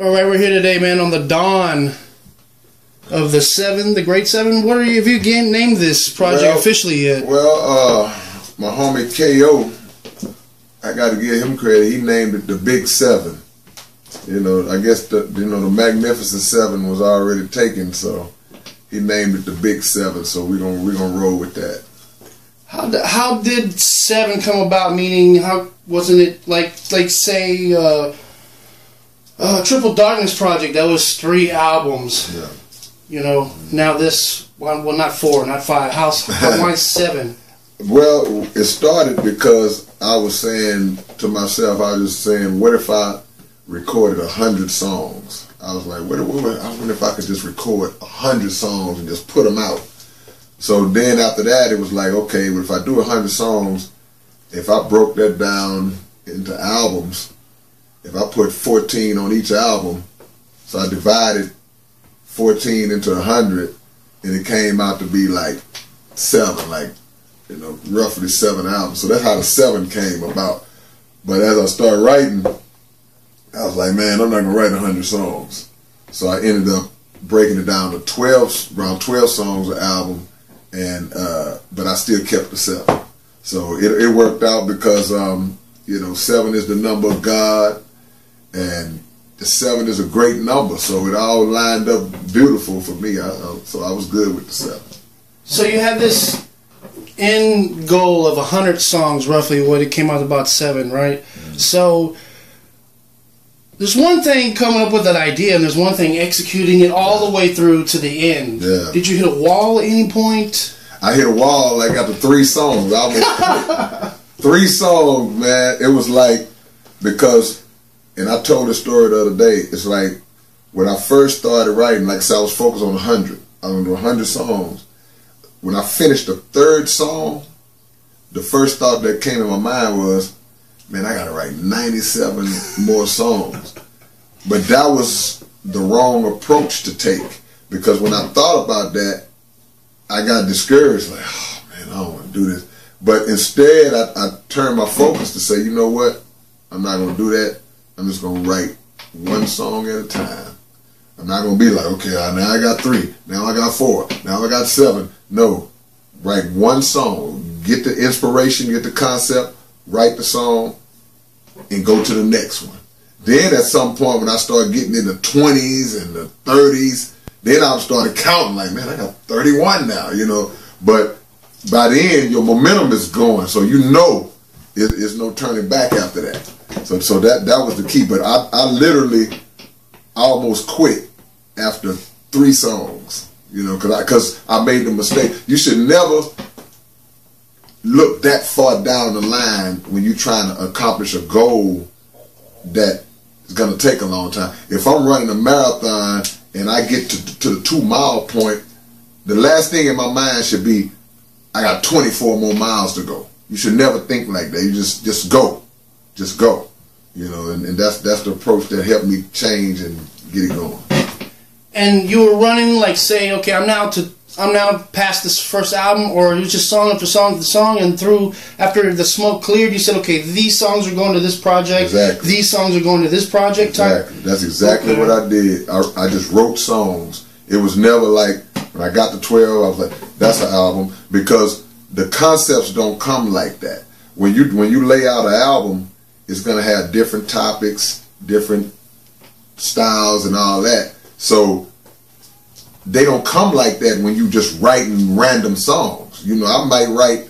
All right, we're here today, man, on the dawn of the Great Seven. What are you? Have you named this project officially yet? Well, my homie K.O., I got to give him credit. He named it the Big Seven. You know, I guess the Magnificent Seven was already taken, so he named it the Big Seven. So we're gonna roll with that. How did seven come about? Meaning, how wasn't it like say Triple Darkness Project? That was 3 albums. Yeah. You know, now this one, well, not 4, not 5. Why 7? Well, it started because I was saying to myself, I was just saying, what if I recorded 100 songs? I was like, I wonder if I could just record 100 songs and just put them out. So then after that, it was like, okay, well, if I do 100 songs, if I broke that down into albums, if I put 14 on each album, so I divided 14 into 100, and it came out to be like 7, like, you know, roughly 7 albums. So that's how the 7 came about. But as I started writing, I was like, man, I'm not gonna write 100 songs. So I ended up breaking it down to around 12 songs an album, and but I still kept the 7. So it worked out because you know, 7 is the number of God, and the 7 is a great number. So it all lined up beautiful for me. So I was good with the 7. So you had this end goal of 100 songs, roughly. What it came out about 7, right? Mm-hmm. So there's one thing coming up with that idea, and there's one thing executing it all the way through to the end. Yeah. Did you hit a wall at any point? I hit a wall like after 3 songs. I almost 3 songs, man. It was like, because, and I told this story the other day, it's like when I first started writing, like I said, I was focused on 100. I was going to do 100 songs. When I finished the 3rd song, the first thought that came in my mind was, man, I gotta write 97 more songs. But that was the wrong approach to take, because when I thought about that, I got discouraged, like, oh man, I don't want to do this. But instead, I turned my focus to say, you know what, I'm not gonna do that. I'm just gonna write 1 song at a time. I'm not gonna be like, okay, now I got 3, now I got 4, now I got 7. No, write 1 song, get the inspiration, get the concept, write the song, and go to the next one. Then at some point when I started getting in the 20s and the 30s, then I started counting like, man, I got 31 now, you know. But by then, your momentum is going, so you know there's no turning back after that. So that was the key. But I literally almost quit after 3 songs, you know, because I made the mistake. You should never look that far down the line when you're trying to accomplish a goal that is going to take a long time. If I'm running a marathon and I get to the 2-mile point, the last thing in my mind should be, I got 24 more miles to go. You should never think like that. You just go. Just go. You know, and that's the approach that helped me change and get it going. And you were running, like, say, okay, I'm now past this first album, or it was just song after song after song, and through, after the smoke cleared, you said, okay, these songs are going to this project, exactly. These songs are going to this project. Exactly. That's exactly what I did. I just wrote songs. It was never like, when I got to 12, I was like, that's an album, because the concepts don't come like that. When you lay out an album, it's going to have different topics, different styles and all that. So they don't come like that when you just writing random songs. You know, I might write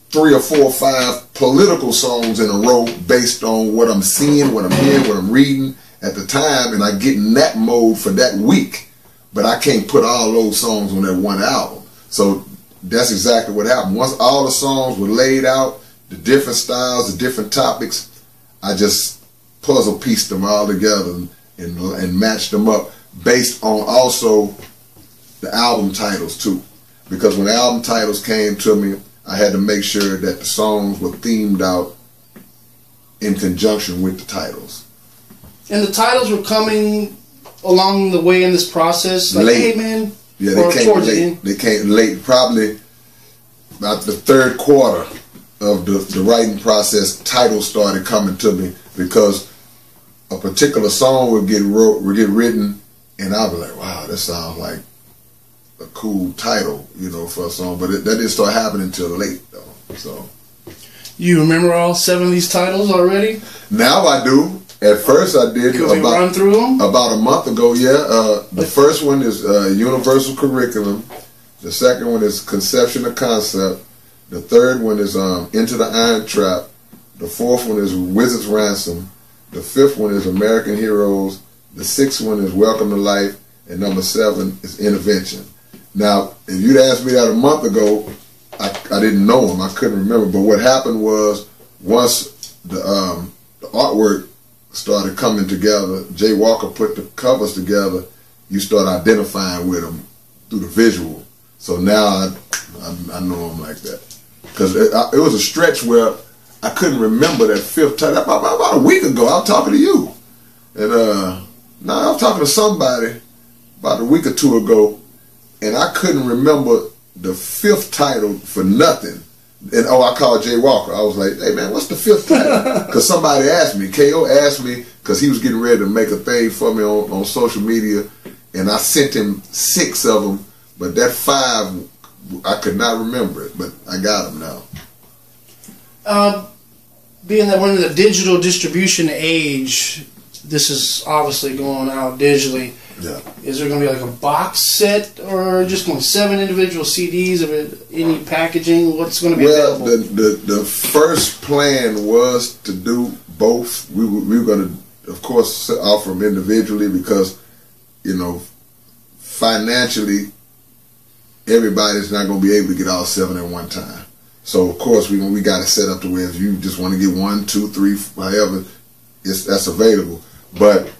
3 or 4 or 5 political songs in a row based on what I'm seeing, what I'm hearing, what I'm reading at the time, and I get in that mode for that week. But I can't put all those songs on that one album. So that's exactly what happened. Once all the songs were laid out, the different styles, the different topics, I just puzzle pieced them all together and matched them up based on also the album titles too. Because when the album titles came to me, I had to make sure that the songs were themed out in conjunction with the titles. And the titles were coming along the way in this process? Like, late. Hey, man. Yeah, they came late. They came late, probably about the 3rd quarter of the writing process. Titles started coming to me because a particular song would get written, and I'd be like, wow, that sounds like a cool title, you know, for a song. But that didn't start happening until late, though. So you remember all 7 of these titles already? Now I do. At first I did. Could we run through them? About a month ago, yeah. The first one is Universal Curriculum. The second one is Conception of Concept. The third one is Into the Iron Trap. The fourth one is Wizard's Ransom. The fifth one is American Heroes. The sixth one is Welcome to Life. And number 7 is Intervention. Now, if you'd asked me that a month ago, I didn't know them. I couldn't remember. But what happened was, once the artwork started coming together, Jay Walker put the covers together, you start identifying with them through the visual. So now I know them like that. Because it was a stretch where I couldn't remember that fifth title. About a week ago, I was talking to you. And now I was talking to somebody about a week or two ago, and I couldn't remember the fifth title for nothing. And I called Jay Walker. I was like, hey man, what's the fifth title? Because somebody asked me. KO asked me, because he was getting ready to make a thing for me on social media, and I sent him 6 of them, but that 5, I could not remember it, but I got them now. Being that we're in the digital distribution age, this is obviously going out digitally. Yeah. Is there going to be like a box set, or just going 7 individual CDs of it, any packaging? What's going to be available? Well, the first plan was to do both. We were going to, of course, offer them individually because, you know, financially, everybody's not going to be able to get all 7 at one time. So, of course, we got it set up to where if you just want to get 1, 2, 3, however, that's available. But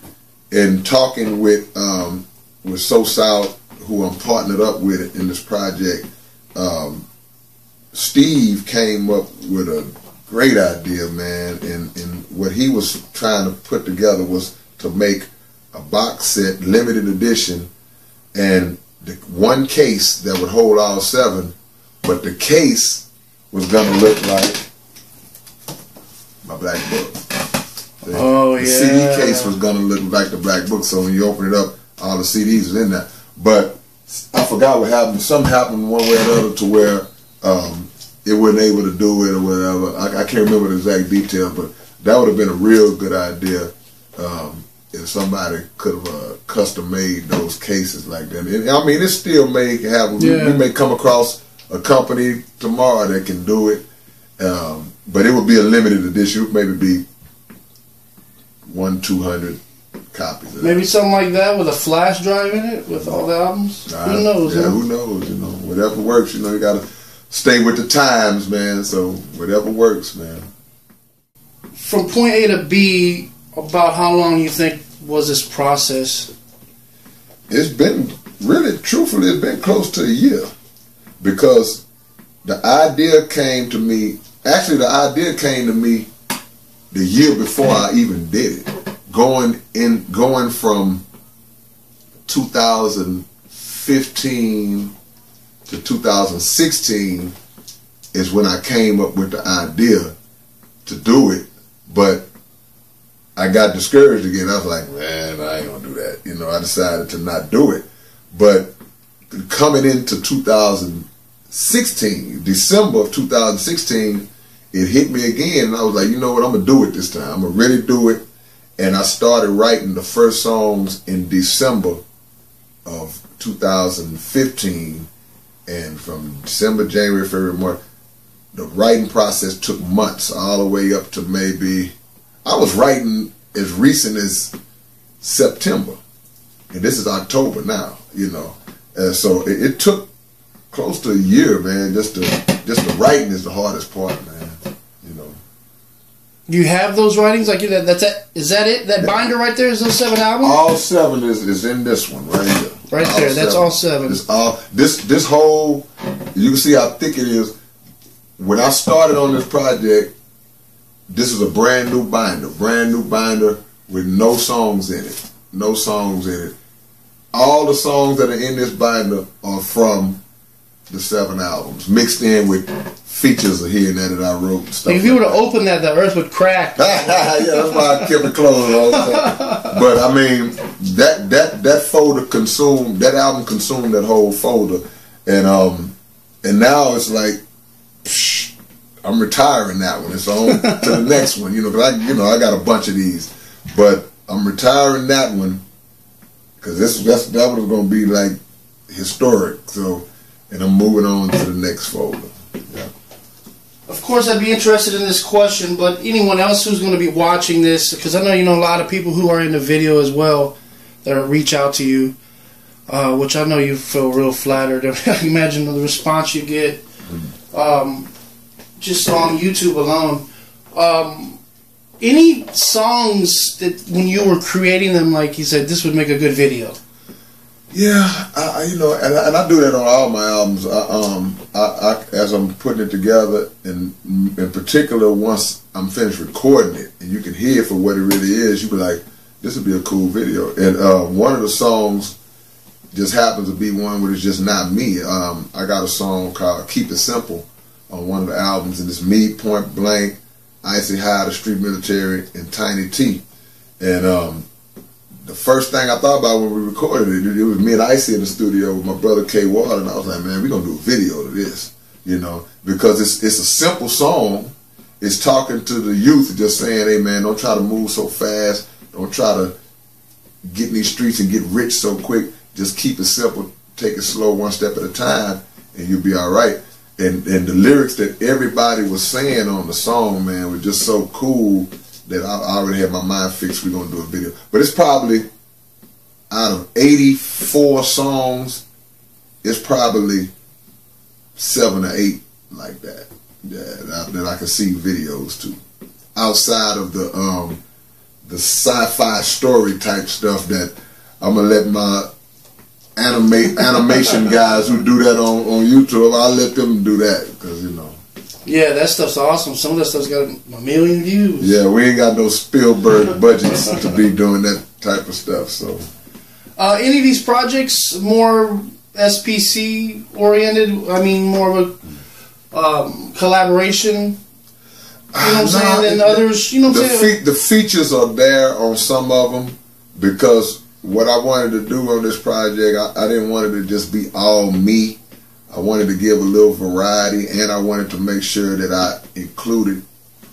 in talking with So South, who I'm partnered up with in this project, Steve came up with a great idea, man. And what he was trying to put together was to make a box set, limited edition, and one case that would hold all 7, but the case was going to look like my black book. Oh, the yeah. CD case was going to look like the black book, so when you open it up, all the CDs is in there. But I forgot what happened. Something happened one way or another to where it wasn't able to do it or whatever. I can't remember the exact details, but that would have been a real good idea if somebody could have custom made those cases like that. And, I mean, it still may happen. Yeah. We may come across a company tomorrow that can do it, but it would be a limited edition. It would maybe be 100-200 copies of Maybe that. something like that with a flash drive in it with all the albums. Who knows? Yeah, huh? who knows? You know, whatever works. You know, you gotta stay with the times, man. So whatever works, man. From point A to B, about how long you think was this process? It's been really, truthfully, it's been close to a year because the idea came to me. Actually, the idea came to me the year before I even did it. Going from 2015 to 2016 is when I came up with the idea to do it, but I got discouraged again. I was like, man, I ain't gonna do that. You know, I decided to not do it. But coming into 2016, December of 2016, it hit me again, and I was like, you know what, I'm gonna do it this time. I'm gonna really do it. And I started writing the first songs in December of 2015, and from December, January, February, March, the writing process took months, all the way up to maybe, I was writing as recent as September, and this is October now, you know. So it took close to a year, man. Just the writing is the hardest part, man. You know. You have those writings like that? That's it? Is that it? That binder right there is those 7 albums? All 7 is in this one right here. Right all there. That's 7. all 7. It's all this whole. You can see how thick it is. When I started on this project, this is a brand new binder with no songs in it. No songs in it. All the songs that are in this binder are from the 7 albums, mixed in with features of here and there that I wrote. And stuff if you were to open that, the earth would crack. Yeah, that's why I kept it closed all the time. But I mean, that folder consumed, that album consumed that whole folder, and now it's like, psh, I'm retiring that one. It's on to the next one, because I got a bunch of these, but I'm retiring that one because that was going to be like historic. So, and I'm moving on to the next folder. Yeah. Of course, I'd be interested in this question, but anyone else who's going to be watching this, because I know a lot of people who are in the video as well that reach out to you, which I know you feel real flattered. Imagine the response you get just on YouTube alone. Any songs that when you were creating them, like you said, this would make a good video? Yeah, and I do that on all my albums. As I'm putting it together, and in particular, once I'm finished recording it, and you can hear it for what it really is, you be like, this would be a cool video. And one of the songs just happens to be one where it's just not me. I got a song called "Keep It Simple" on one of the albums, and it's me, Point Blank, Icy High, the Street Military, and Tiny T. And the first thing I thought about when we recorded it was me and Icy in the studio with my brother K Water, and I was like, man, we're gonna do a video to this, because it's a simple song. It's talking to the youth, just saying, hey man, don't try to move so fast, don't try to get in these streets and get rich so quick. Just keep it simple, take it slow, one step at a time, and you'll be all right. And the lyrics that everybody was saying on the song, man, were just so cool that I already had my mind fixed. We're gonna do a video, but it's probably out of 84 songs, it's probably 7 or 8 like that that I can see videos to, outside of the sci-fi story type stuff that I'm gonna let my animation guys who do that on YouTube, I'll let them do that, because Yeah, that stuff's awesome. Some of that stuff's got a million views. Yeah, we ain't got no Spielberg budgets to be doing that type of stuff. So, any of these projects more SPC oriented? I mean, more of a collaboration. You know what I'm saying? Than others. You know what I'm saying? The features are there on some of them, because what I wanted to do on this project, I didn't want it to just be all me. I wanted to give a little variety, and I wanted to make sure that I included,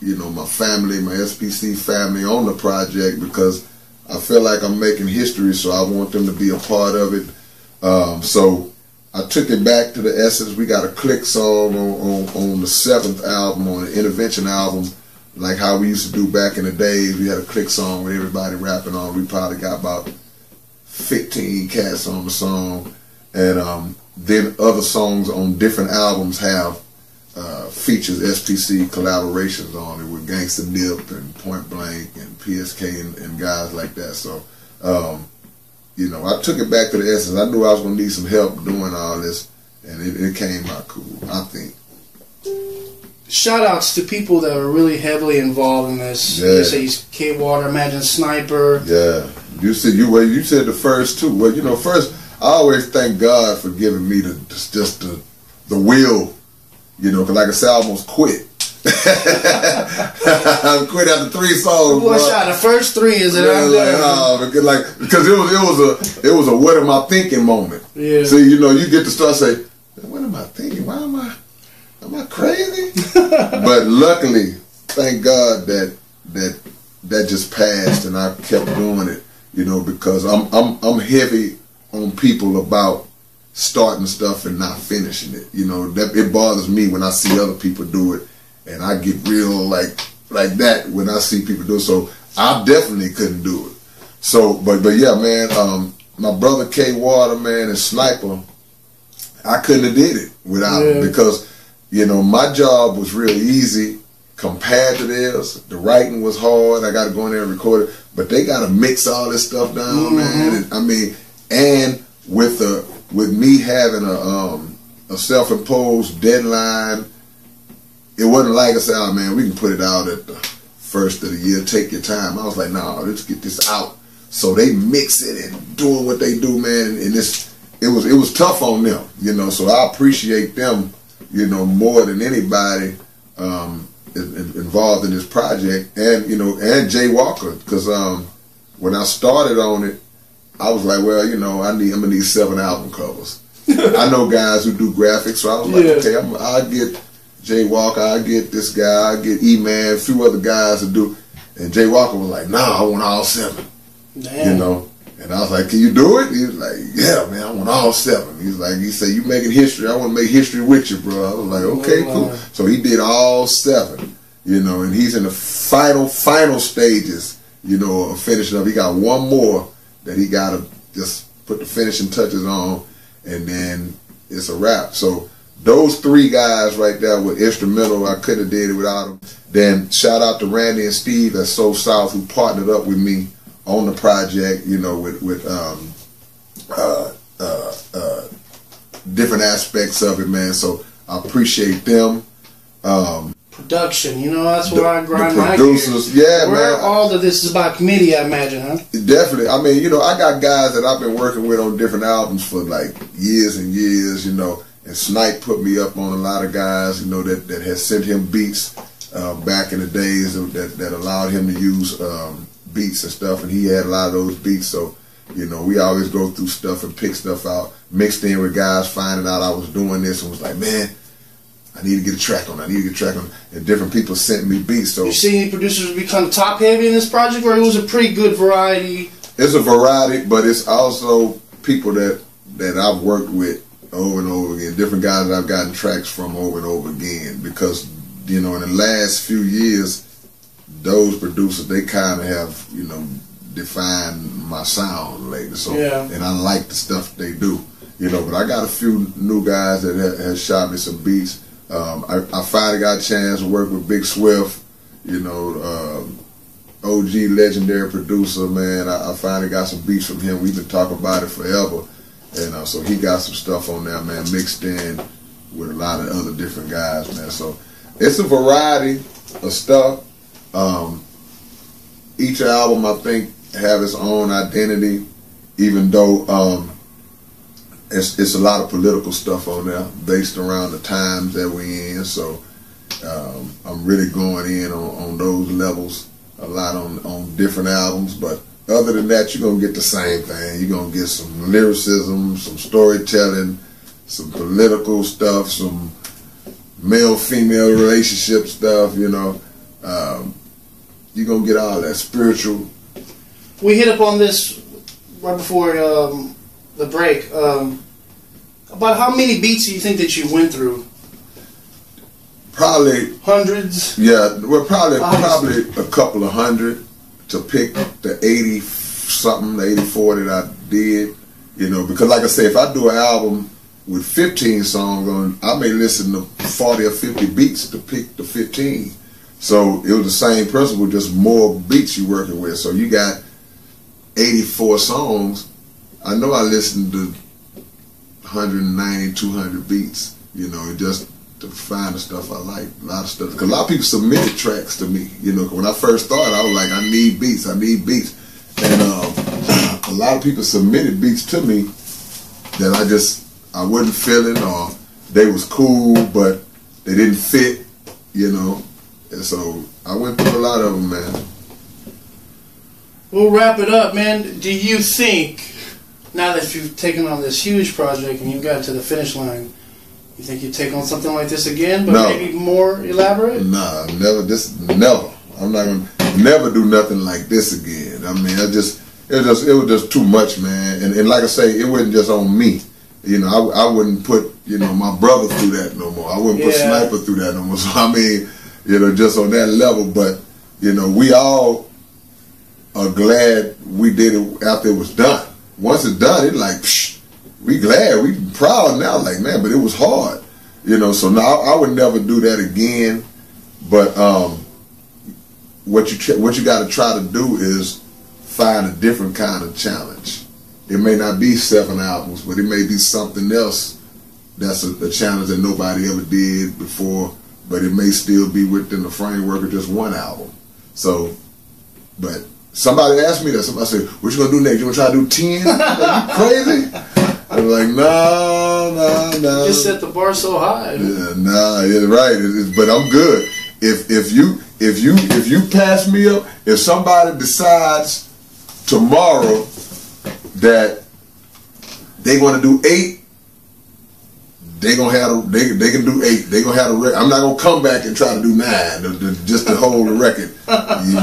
my family, my SPC family on the project, because I feel like I'm making history, so I want them to be a part of it. So I took it back to the essence. We got a click song on the 7th album, on the Intervention album, like how we used to do back in the days. We had a click song with everybody rapping on. We probably got about 15 cats on the song, and then other songs on different albums have features SPC collaborations on it with Gangsta Nip and Point Blank and PSK and guys like that. So, I took it back to the essence. I knew I was going to need some help doing all this, and it came out cool, I think. Shout-outs to people that are really heavily involved in this. Yeah. You say he's K-Water, Imagine Sniper. Yeah. You said the first two. Well, first, I always thank God for giving me the will, because like I said, I almost quit. I quit after 3 songs. Boy, shot the first 3 is it? Because it was a what am I thinking moment. Yeah. See, you get to start saying, what am I thinking? Why am I crazy? But luckily, thank God that just passed, and I kept doing it. Because I'm heavy on people about starting stuff and not finishing it. That it bothers me when I see other people do it, and I get real like that when I see people do it. So I definitely couldn't do it. So, but yeah, man, my brother K Water, man, and Sniper, I couldn't have did it without him, because my job was real easy compared to theirs. The writing was hard. I got to go in there and record it, but they got to mix all this stuff down, man. And with me having a self-imposed deadline, it wasn't like I said, oh man, we can put it out at the first of the year, take your time. I was like, no, let's get this out. So they mix it and doing what they do, man, and it was tough on them, you know. So I appreciate them, you know, more than anybody involved in this project, and you know, and Jay Walker, because when I started on it, I was like, well, you know, I'm gonna need 7 album covers. I know guys who do graphics, so I was like, okay, I'll get Jay Walker, I'll get this guy, I'll get E-Man, a few other guys to do. And Jay Walker was like, nah, I want all 7. Damn. You know? And I was like, can you do it? He was like, yeah, man, I want all 7. He said, you making history, I want to make history with you, bro. I was like, okay, cool. So he did all 7, you know, and he's in the final stages, you know, of finishing up. He got one more that he got to just put the finishing touches on, and then it's a wrap. So those 3 guys right there were instrumental. I couldn't have did it without them. Then shout out to Randy and Steve at Soul South, who partnered up with me on the project, you know, with different aspects of it, man. So I appreciate them. Production, you know, that's where I grind my producers, gears. Man. All of this is about committee, I imagine, huh? Definitely. I mean, you know, I got guys that I've been working with on different albums for like years and years, you know. And Snipe put me up on a lot of guys, you know, that had sent him beats back in the days that allowed him to use beats and stuff. And he had a lot of those beats. So, you know, we always go through stuff and pick stuff out, mixed in with guys finding out I was doing this and was like, man, I need to get a track on it. And different people sent me beats. So, you see any producers become top heavy in this project, or it was a pretty good variety? It's a variety, but it's also people that I've worked with over and over again, different guys that I've gotten tracks from over and over again, because, you know, in the last few years, those producers, they kind of have, you know, defined my sound lately. So, and I like the stuff they do, you know. But I got a few new guys that have shot me some beats. I finally got a chance to work with Big Swift, you know, OG legendary producer, man. I finally got some beats from him. We've been talking about it forever. And so he got some stuff on there, man, mixed in with a lot of other different guys, man. So it's a variety of stuff. Each album, I think, have its own identity, even though it's a lot of political stuff on there based around the times that we in. So I'm really going in on those levels a lot on different albums, but other than that, you're going to get the same thing. You're going to get some lyricism, some storytelling, some political stuff, some male-female relationship stuff, you know. You're going to get all that spiritual. We hit up on this right before the break. About how many beats do you think that you went through? Probably hundreds. Yeah, well, probably a couple of hundred to pick the 80 something, the 84 that I did, you know, because like I say, if I do an album with 15 songs on, I may listen to 40 or 50 beats to pick the 15. So it was the same principle, just more beats you're working with. So you got 84 songs. I know I listened to 190, 200 beats, you know, just to find the stuff I like. A lot of stuff. Because a lot of people submitted tracks to me, you know. When I first started, I was like, I need beats. And a lot of people submitted beats to me that I wasn't feeling, or they was cool, but they didn't fit, you know. And so I went through a lot of them, man. We'll wrap it up, man. Do you think, now that you've taken on this huge project and you've gotten to the finish line, you think you'd take on something like this again, but maybe more elaborate? Nah, never. Never. I'm not gonna never do nothing like this again. I mean, it was just too much, man. And like I say, it wasn't just on me. You know, I wouldn't put, you know, my brother through that no more. I wouldn't put Sniper through that no more. So I mean, you know, just on that level. But you know, we all are glad we did it after it was done. Once it's done, it's like, psh, we glad, we proud now. Like, man, but it was hard, you know. So now I would never do that again. But what you got to try to do is find a different kind of challenge. It may not be 7 albums, but it may be something else that's a challenge that nobody ever did before, but it may still be within the framework of just 1 album. So, but somebody asked me that. Somebody said, what you going to do next? You going to try to do 10? Are you crazy? I'm like, no. You just set the bar so high. Yeah, nah, it's right. But I'm good. If you pass me up, if somebody decides tomorrow that they want to do 8, they gonna have they can do 8. They gonna have a record. I'm not gonna come back and try to do 9 just to hold the record.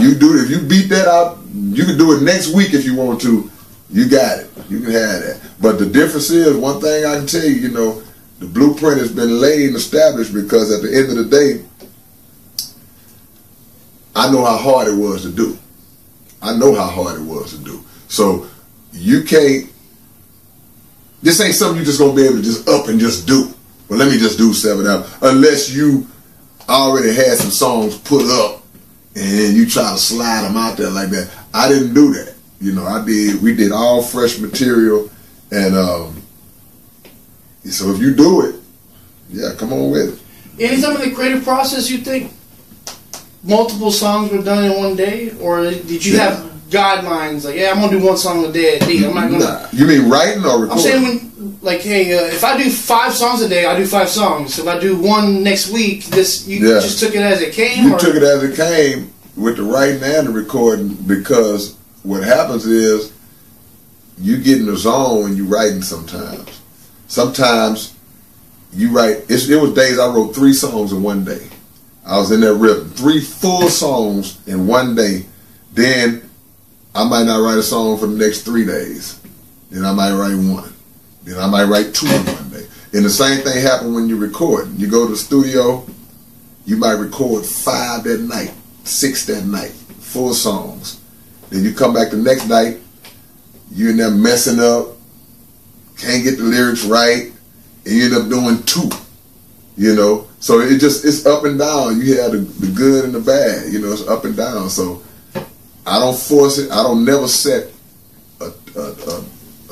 You do it. If you beat that out, you can do it next week if you want to. You got it. You can have that. But the difference is, one thing I can tell you, you know, the blueprint has been laid and established because at the end of the day, I know how hard it was to do. I know how hard it was to do. So you can't. This ain't something you just gonna be able to just up and just do. Well, let me just do 7 albums. Unless you already had some songs put up and you try to slide them out there like that. I didn't do that. You know, we did all fresh material, and so if you do it, yeah, come on with it. Anytime in the creative process you think multiple songs were done in one day, or did you have guidelines like, yeah, I'm gonna do 1 song a day at least. I'm not gonna. Nah. You mean writing or recording? I'm saying like, hey, if I do 5 songs a day, I do 5 songs. If I do 1 next week, you just took it as it came. You took it as it came with the writing and the recording, because what happens is you get in the zone when you writing sometimes. Sometimes you write, it was days I wrote 3 songs in one day. I was in that rhythm. 3 full songs in one day. Then I might not write a song for the next 3 days. Then I might write 1. Then I might write 2 in one day. And the same thing happens when you record. You go to the studio, you might record 5 that night, 6 that night, full songs. Then you come back the next night, you're in there messing up, can't get the lyrics right, and you end up doing 2, you know. So it's up and down. You have the good and the bad, you know, it's up and down. So I don't force it. I don't never set a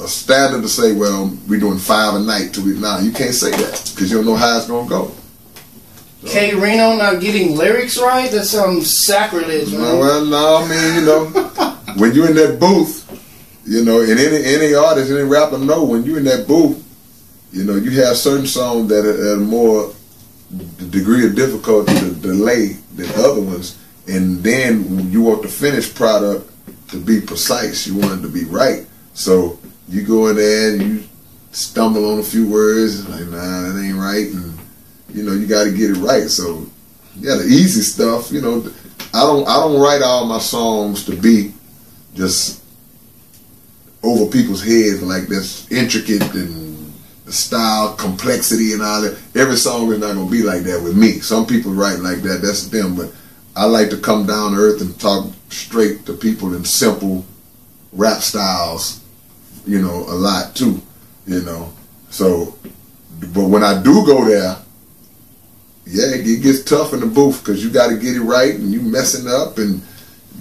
standard to say, well, we're doing 5 a night till we. Nah, you can't say that because you don't know how it's going to go. So. K-Rino not getting lyrics right? That sounds sacrilege, man. Well, no, I mean, you know, when you're in that booth, you know, and any artist, any rapper know when you're in that booth, you know, you have certain songs that are more the degree of difficulty to delay than other ones, and then you want the finished product to be precise. You want it to be right. So you go in there and you stumble on a few words, like, nah, that ain't right, and you know, you got to get it right. So, yeah, the easy stuff, you know, I don't write all my songs to be just over people's heads like that's intricate and the style, complexity, and all that. Every song is not going to be like that with me. Some people write like that, that's them. But I like to come down to earth and talk straight to people in simple rap styles, you know, a lot too, you know. So, but when I do go there, yeah, it gets tough in the booth because you got to get it right and you messing up and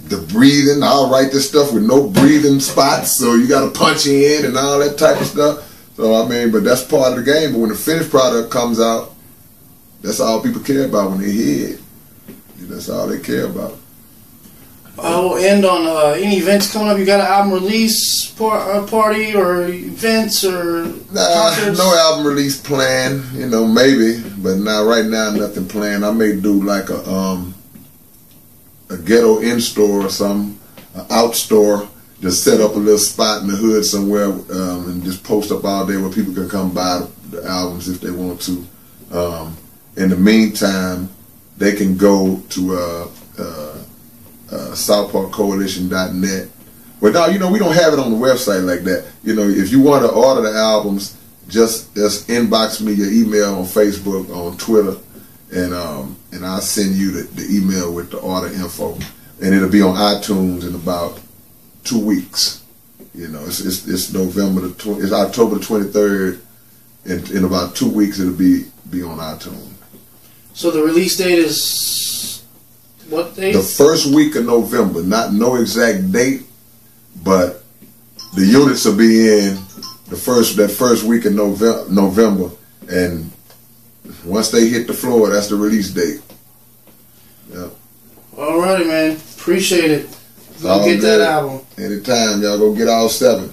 the breathing. I'll write this stuff with no breathing spots, so you got to punch in and all that type of stuff. So, I mean, but that's part of the game. But when the finished product comes out, that's all people care about when they hear it. That's all they care about. I'll end on any events coming up. You got an album release party or events or concerts? No album release plan. You know, maybe, but not right now. Nothing planned. I may do like a ghetto in store or something, an out store. Just set up a little spot in the hood somewhere and just post up all day where people can come buy the albums if they want to. In the meantime, they can go to SouthParkCoalition.net. But now, you know, we don't have it on the website like that. You know, if you want to order the albums, just inbox me your email on Facebook, on Twitter, and I'll send you the email with the order info, and it'll be on iTunes in about 2 weeks. You know, it's November it's October the 23rd, and in about 2 weeks it'll be on iTunes. So the release date is what date? The first week of November. No exact date, but the units will be in that first week of November, and once they hit the floor, that's the release date. Yeah. Alrighty, man. Appreciate it. Go get that album. Anytime, y'all go get all 7.